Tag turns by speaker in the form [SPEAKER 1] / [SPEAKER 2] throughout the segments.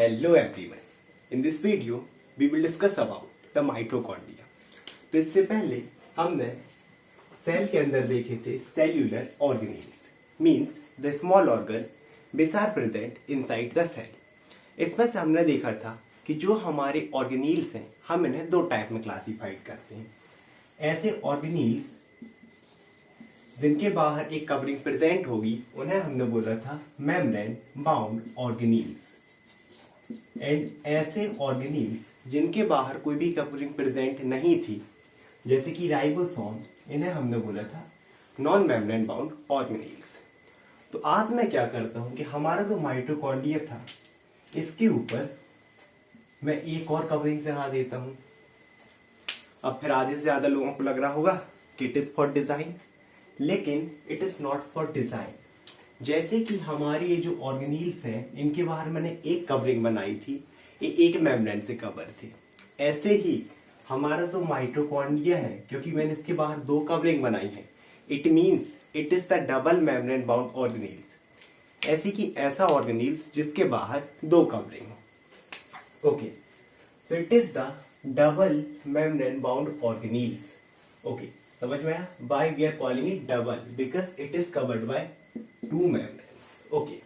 [SPEAKER 1] Hello everyone. In this video, we will discuss about the mitochondria. तो इससे पहले हमने सेल के अंदर देखे थे cellular organelles means the small organ which are present inside the cell. इसमें से हमने देखा था कि जो हमारे ऑर्गेनेल्स हैं हम इन्हें दो टाइप में क्लासिफाइड करते हैं। ऐसे ऑर्गेनेल्स जिनके बाहर एक कवरिंग प्रेजेंट होगी उन्हें हमने बोला था मेम्ब्रेन बाउंड ऑर्गेनेल्स, एंड ऐसे ऑर्गेनेल्स जिनके बाहर कोई भी कवरिंग प्रेजेंट नहीं थी जैसे कि राइबोसोम, इन्हें हमने बोला था नॉन मेम्ब्रेन बाउंड ऑर्गेनेल्स। तो आज मैं क्या करता हूं कि हमारा जो माइटोकॉन्ड्रिया था इसके ऊपर मैं एक और कवरिंग चढ़ा देता हूं। अब फिर आधे से ज्यादा लोगों को लग रहा होगा कि इट इज फॉर डिजाइन, लेकिन it is not for design. जैसे कि हमारे ये जो ऑर्गेनेल्स हैं इनके बाहर मैंने एक कवरिंग बनाई थी, ये एक मेम्ब्रेन से कवर थे। ऐसे ही हमारा जो माइटोकॉन्ड्रिया है, क्योंकि मैंने इसके बाहर दो कवरिंग बनाई है, it means it is the double membrane bound organelles. ऐसे कि ऐसा ऑर्गेनेल्स जिसके बाहर दो कवरिंग हो। Okay, so it is the double membrane bound organelles. Okay, समझ में आया? Why we are calling it double? Because it is covered by two membranes. Okay.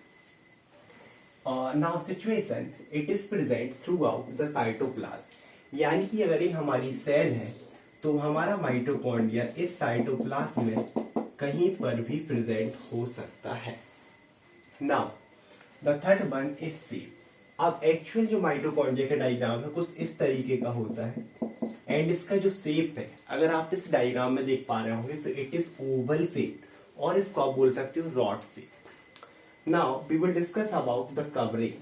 [SPEAKER 1] Now situation, it is present throughout the cytoplasm. यानी कि अगर ये हमारी cell है तो हमारा माइटोकॉन्ड्रिया इस साइटोप्लाज्म में कहीं पर भी प्रेजेंट हो सकता है। Now the third one is shape. अब एक्चुअल जो माइटोकॉन्ड्रिया का डायग्राम है कुछ इस तरीके का होता है, एंड इसका जो शेप है अगर आप इस डायग्राम में देख पा रहे होंगे, so it is oval shaped, और इसको आप बोल सकते हो रॉड से। Now we will discuss about the covering.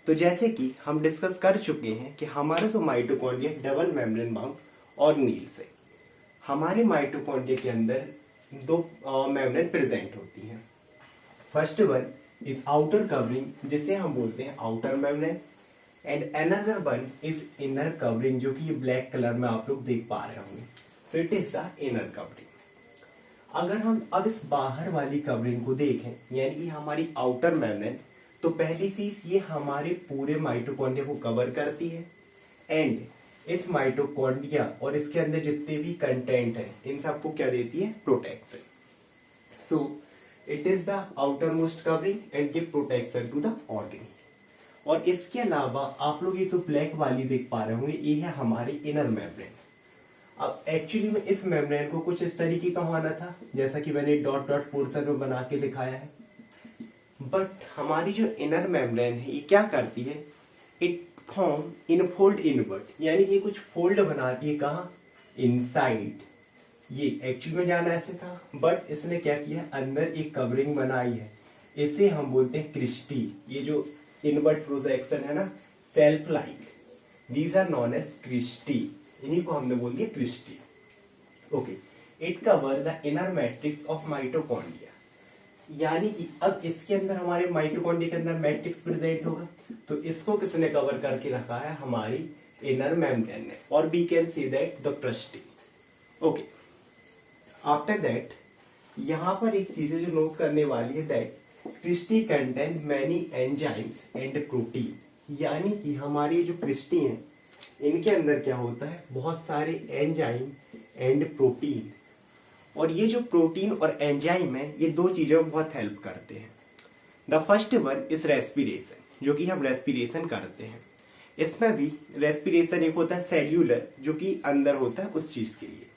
[SPEAKER 1] तो जैसे कि हम डिस्कस कर चुके हैं कि हमारा जो mitochondria double membrane bound organelles है। हमारे माइटोकॉन्ड्रिया के अंदर दो मेम्ब्रेन प्रेजेंट होती हैं। First one is outer covering जिसे हम बोलते हैं outer membrane, and another one is inner covering जो कि ये ब्लैक कलर में आप लोग देख पा रहे होंगे। सो it is the inner covering. अगर हम अब इस बाहर वाली कवरिंग को देखें, यानी कि हमारी आउटर मेम्ब्रेन, तो पहली चीज ये हमारे पूरे माइटोकॉन्ड्रिया को कवर करती है, एंड इस माइटोकॉन्ड्रिया और इसके अंदर जितने भी कंटेंट है इन सबको क्या देती है? Protection. So it is the outermost covering and give protection to the organelle. और इसके अलावा आप लोग ये जो ब्लैक वाली देख पा रहे होंगे ये है हमारी इनर मेम्ब्रेन। अब एक्चुअली में इस मेम्ब्रेन को कुछ इस तरीके का होना था जैसा कि मैंने डॉट डॉट पोर्शन में बना के दिखाया है, बट हमारी जो इनर मेम्ब्रेन है ये क्या करती है? इट फॉर्म इनफोल्ड इनवर्ट, यानी कि कुछ फोल्ड बनाती है। कहाँ? इनसाइड। ये एक्चुअली में जाना ऐसे था, बट इसने क्या किया? अंदर एक कवरिंग बनाई है, इसे हम बोलते हैं क्रिस्टी। ये जो इनवर्ट प्रोजेक्शन है ना, self like, these are non edge cristae. इन्हीं को हमने बोल दिया cristae. Okay, it cover the inner matrix of mitochondria, यानी कि अब इसके अंदर हमारे माइटोकॉन्ड्रिया के अंदर मैट्रिक्स प्रेजेंट होगा, तो इसको किसने कवर करके रखा है? हमारी इनर मेम्ब्रेन ने, और we can see that the cristae. Okay, after that यहां पर एक चीज है जो नोट करने वाली है, that cristae contain many enzymes and protein, यानी कि हमारी जो क्रिस्टी है इनके अंदर क्या होता है? बहुत सारे एंजाइम एंड प्रोटीन। और ये जो प्रोटीन और एंजाइम है ये दो चीजों में बहुत हेल्प करते हैं। The first one is respiration, जो कि हम रेस्पिरेशन करते हैं। इसमें भी रेस्पिरेशन एक होता है सेल्यूलर, जो कि अंदर होता है उस चीज के लिए।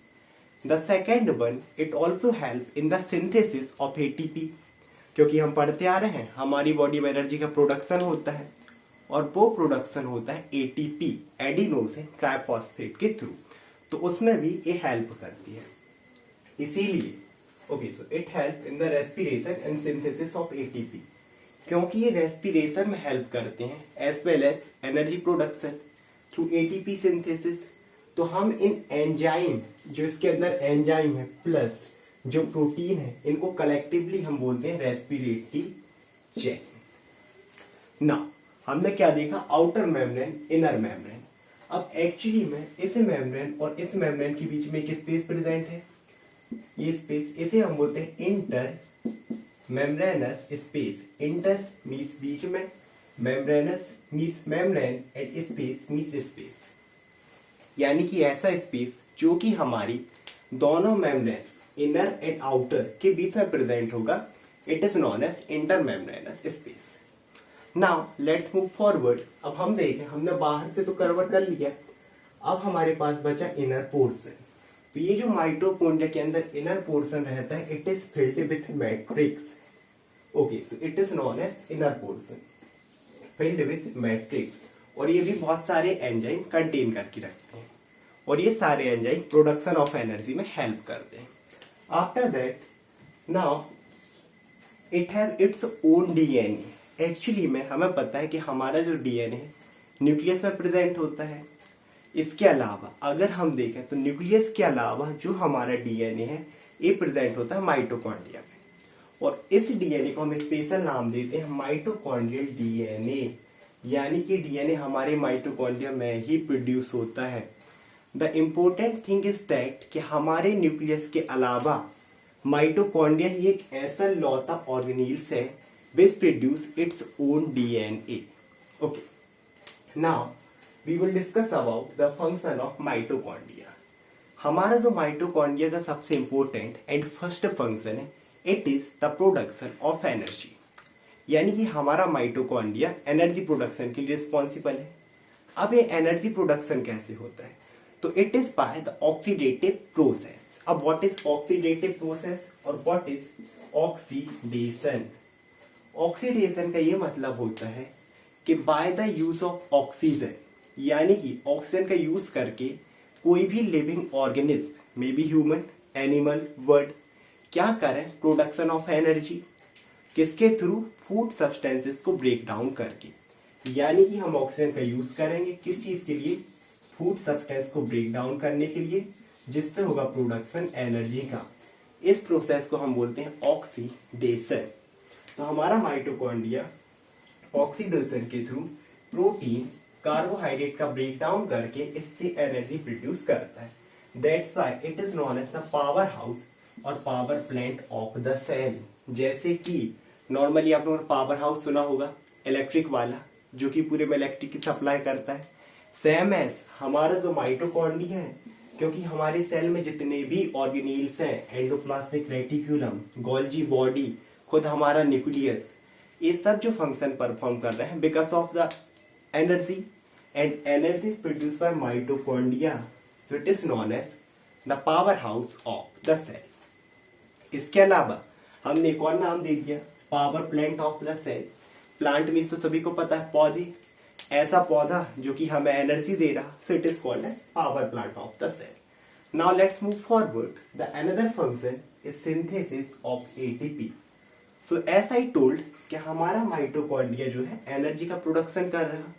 [SPEAKER 1] The second one it also help in the synthesis of ATP, क्योंकि हम पढ़ते आ रहे हैं हमारी बॉडी में एनर्जी का प्रोडक्शन होता है, और वो प्रोडक्शन होता है एटीपी, एडिनोसिन ट्राइफॉस्फेट के थ्रू, तो उसमें भी ये हेल्प करती है। इसीलिए okay, so it help in the respiration and synthesis of ATP, क्योंकि ये रेस्पिरेशन में हेल्प करते हैं as well as energy production through ATP synthesis. तो हम इन एंजाइम, जो इसके अंदर एंजाइम है प्लस जो प्रोटीन है, इनको कलेक्टिवली हम बोलते हैं रेस्पिरेटरी चेन। नाउ हमने क्या देखा? Outer membrane, inner membrane. अब एक्चुअली में इस मेम्ब्रेन और इस मेम्ब्रेन के बीच में एक स्पेस प्रेजेंट है, ये स्पेस इसे हम बोलते हैं inter membranous space. Inter means बीच में, membranous means membrane and space means space, यानी कि ऐसा स्पेस जो कि हमारी दोनों मेम्ब्रेन इनर एंड आउटर के बीच में प्रेजेंट होगा, it is known as inter membranous space. Now let's move forward. अब हम देखें, हमने बाहर से तो कवर कर लिया, अब हमारे पास बचा इनर पोर्शन। तो ये जो माइटोकॉन्ड्रिया के अंदर इनर पोर्शन रहता है, it is filled with matrix. Okay, so it is known as inner portion filled with matrix, और ये भी बहुत सारे एंजाइम कंटेन करके रखते हैं, और ये सारे एंजाइम प्रोडक्शन ऑफ एनर्जी में हेल्प करते हैं। After that now it have its own DNA. Actually में हमें पता है कि हमारा जो डीएनए है न्यूक्लियस में प्रेजेंट होता है। इसके अलावा अगर हम देखें तो न्यूक्लियस के अलावा जो हमारा डीएनए है ये प्रेजेंट होता है माइटोकॉन्ड्रिया में, और इस डीएनए को हम स्पेशल नाम देते हैं माइटोकॉन्ड्रियल डीएनए, यानी कि डीएनए हमारे माइटोकॉन्ड्रिया में ही प्रोड्यूस होता है। The important thing is that कि हमारे न्यूक्लियस के अलावा माइटोकॉन्ड्रिया ही एक ऐसा लौता ऑर्गेनील्स है which produce its own DNA. Okay. Now we will discuss about the function of mitochondria. हमारा जो माइटोकॉन्ड्रिया का सबसे इम्पोर्टेंट एंड फर्स्ट फंक्शन है, it is the production of energy, यानी कि हमारा माइटोकॉन्ड्रिया एनर्जी प्रोडक्शन के लिए रिस्पॉन्सिबल है। अब ये एनर्जी प्रोडक्शन कैसे होता है, तो it is by the oxidative process. अब व्हाट इज ऑक्सीडेटिव प्रोसेस और व्हाट इज ऑक्सीडेशन? ऑक्सीडेशन का ये मतलब होता है कि by the use of oxygen, यानी कि ऑक्सीजन का यूज करके कोई भी living organism, may be human, animal, bird, क्या करें? Production of energy. किसके थ्रू? फूड सब्सटेंसेस को ब्रेक डाउन करके, यानी कि हम ऑक्सीजन का यूज करेंगे किस चीज के लिए? फूड सब्सटेंस को ब्रेक डाउन करने के लिए, जिससे होगा प्रोडक्शन एनर्जी का। इस प्रोसेस को हम बोलते हैं ऑक्सीडेशन। तो हमारा माइटोकॉन्ड्रिया ऑक्सीडेशन के थ्रू प्रोटीन, कार्बोहाइड्रेट का ब्रेक डाउन करके इससे एनर्जी प्रोड्यूस करता है। That's why it is known as the power house और power plant of the cell. जैसे कि नॉर्मली आप लोगों ने पावर हाउस सुना होगा, इलेक्ट्रिक वाला, जो कि पूरे में इलेक्ट्रिक की सप्लाई करता है। सेम एज हमारा जो माइटोकॉन्ड्रिया है, क्योंकि हमारे सेल में जितने भी ऑर्गेनील्स हैं, एंडोप्लाज्मिक रेटिक्यूलम, गोल्जी बॉडी, खुद हमारा न्यूक्लियस, ये सब जो फंक्शन परफॉर्म कर रहे हैं because of the energy, and energy is produce by mitochondria, so it is known as the power house of the cell. इसके अलावा हमने एक और नाम दे दिया, power plant of the cell. Plant means तो सभी को पता है पौधे, ऐसा पौधा जो कि हमें एनर्जी दे रहा, so it is called as power plant of the cell. Now let's move forward. The another function is synthesis of ATP. So as I told कि हमारा माइटोकॉन्ड्रिया जो है एनर्जी का प्रोडक्शन कर रहा।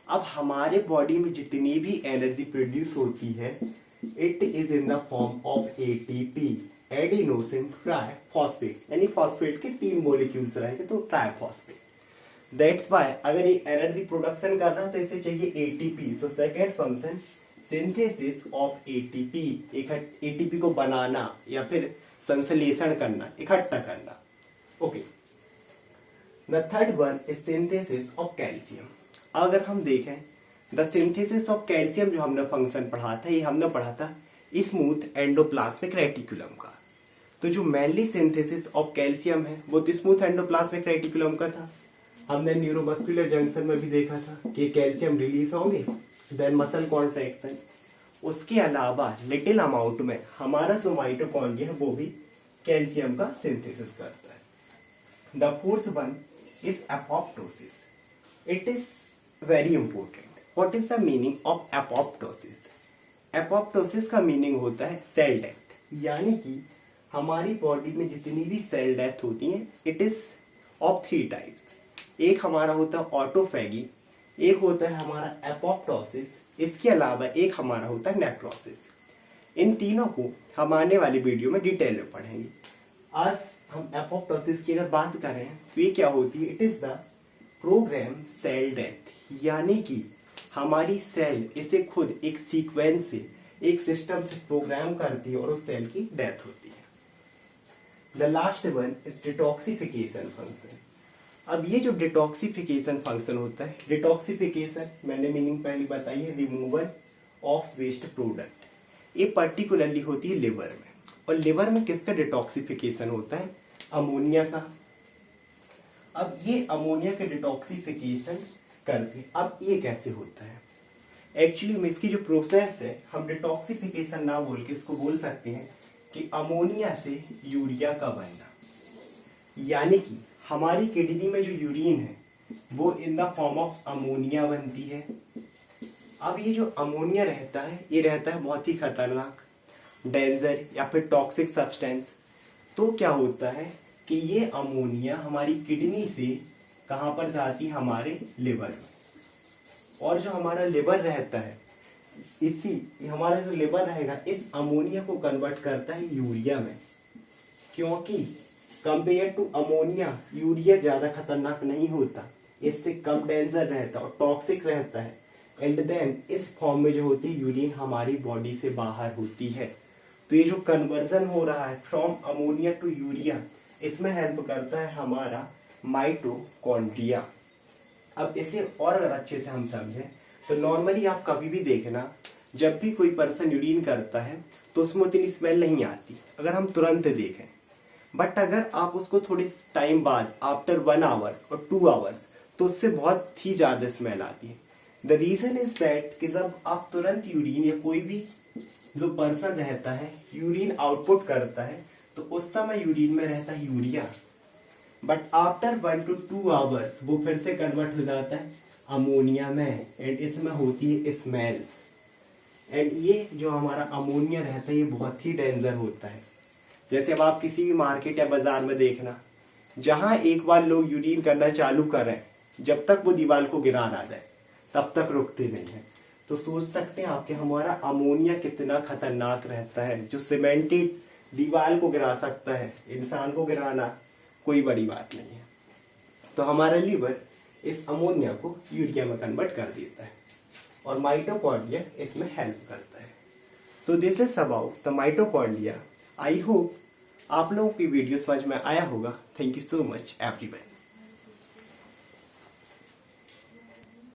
[SPEAKER 1] अब हमारे बॉडी में जितनी भी एनर्जी प्रोड्यूस होती है, it is in the form of ATP, adenosine triphosphate, यानी फॉस्फेट के 3 मॉलिक्यूल्स रहेंगे तो ट्राइफॉस्फेट। दैट्स व्हाई अगर ये एनर्जी प्रोडक्शन कर रहा है तो इसे चाहिए ATP. So second function synthesis of ATP, ATP को बनाना या फिर संश्लेषण करना, इकट्ठा करना। Okay, the third one is synthesis of calcium. अगर हम देखें द सिंथेसिस ऑफ कैल्शियम जो हमने फंक्शन पढ़ा था, ये हमने पढ़ा था स्मूथ एंडोप्लाज्मिक रेटिकुलम का। तो जो मेनली सिंथेसिस ऑफ कैल्शियम है वो तो स्मूथ एंडोप्लाज्मिक रेटिकुलम का था। हमने न्यूरोमस्कुलर जंक्शन में भी देखा था कि कैल्शियम रिलीज होंगे, देन मसल कॉन्ट्रैक्शन। उसके अलावा लिटिल अमाउंट में हमारा जो माइटोकॉन्ड्रिया है वो भी कैल्शियम का सिंथेसिस करता है। The fourth one is apoptosis. It is very important. What is the meaning of apoptosis? Apoptosis का मीनिंग होता है सेल डेथ, यानी कि हमारी बॉडी में जितनी भी सेल डेथ होती है, इट इज ऑफ 3 टाइप्स। एक हमारा होता है ऑटोफैगी, एक होता है हमारा एपोप्टोसिस, इसके अलावा एक हमारा होता है नेक्रोसिस। इन तीनों को हम आने वाली वीडियो में डिटेल में पढ़ेंगे। आज हम एपोप्टोसिस की अगर बात करें तो ये क्या होती है? It is the program cell death, यानी कि हमारी सेल इसे खुद एक सीक्वेंस से, एक सिस्टम से प्रोग्राम करती है और उस सेल की डेथ होती है। The last one is detoxification function. अब ये जो डिटॉक्सिफिकेशन फंक्शन होता है, डिटॉक्सिफिकेशन मैंने मीनिंग पहले बताई है, रिमूवल ऑफ वेस्ट प्रोडक्ट। ये पर्टिकुलरली होती है लिवर में। और लिवर में किसका डिटॉक्सिफिकेशन होता है? अमोनिया का। अब ये अमोनिया के डिटॉक्सिफिकेशन करते, अब ये कैसे होता है? एक्चुअली में इसकी जो प्रोसेस है, हम डिटॉक्सिफिकेशन ना बोल के इसको बोल सकते हैं कि अमोनिया से यूरिया का बनना। यानी कि हमारी किडनी में जो यूरिन है वो in the form of ammonia बनती है। अब ये जो अमोनिया रहता है, ये रहता है बहुत ही खतरनाक, डेंजर या फिर टॉक्सिक सब्सटेंस। तो क्या होता है कि ये अमोनिया हमारी किडनी से कहाँ पर जाती है? हमारे लिवर में। और जो हमारा लिवर रहता है, हमारा जो लिवर रहेगा इस अमोनिया को कन्वर्ट करता है यूरिया में। क्योंकि कंपेयर टू अमोनिया यूरिया ज्यादा खतरनाक नहीं होता, इससे कम डेंजर रहता है और टॉक्सिक रहता है। एंड देन इस फॉर्म में जो होती है यूरिन हमारी बॉडी से बाहर होती है। तो ये जो कन्वर्जन हो रहा है फ्रॉम अमोनिया टू यूरिया, इसमें हेल्प करता है हमारा माइटोकॉन्ड्रिया। अब इसे और अगर अच्छे से हम समझें तो नॉर्मली आप कभी भी देखना, जब भी कोई पर्सन यूरिन करता है तो उसमें उतनी स्मेल नहीं आती अगर हम तुरंत देखें। बट अगर आप उसको थोड़े टाइम बाद, आफ्टर 1 आवर और 2 आवर्स, तो उससे बहुत ही ज्यादा स्मेल आती है। द रीजन इज दैट कि जब आप तुरंत यूरिन या कोई भी जो पर्सन रहता है यूरिन आउटपुट करता है तो उस समय यूरिन में रहता है urea, but after 1 to 2 hours वो फिर से कन्वर्ट हो जाता है अमोनिया में। एंड इसमें होती है स्मेल। एंड ये जो हमारा अमोनिया रहता है ये बहुत ही डेंजर होता है। जैसे अब आप किसी भी मार्केट या बाजार में देखना, जहां एक बार लोग यूरिन करना चालू करें, जब तक वो दीवार को गिरा ना जाए तब तक रुकते नहीं है। तो सोच सकते हैं आप कि हमारा अमोनिया कितना खतरनाक रहता है, जो सीमेंटेड दीवार को गिरा सकता है, इंसान को गिराना कोई बड़ी बात नहीं है। तो हमारा लीवर इस अमोनिया को यूरिया में कन्वर्ट कर देता है और माइटोकॉन्ड्रिया इसमें हेल्प करता है। So this is about the mitochondria. I hope आप लोगों की वीडियो समझ में आया होगा। Thank you so much everyone.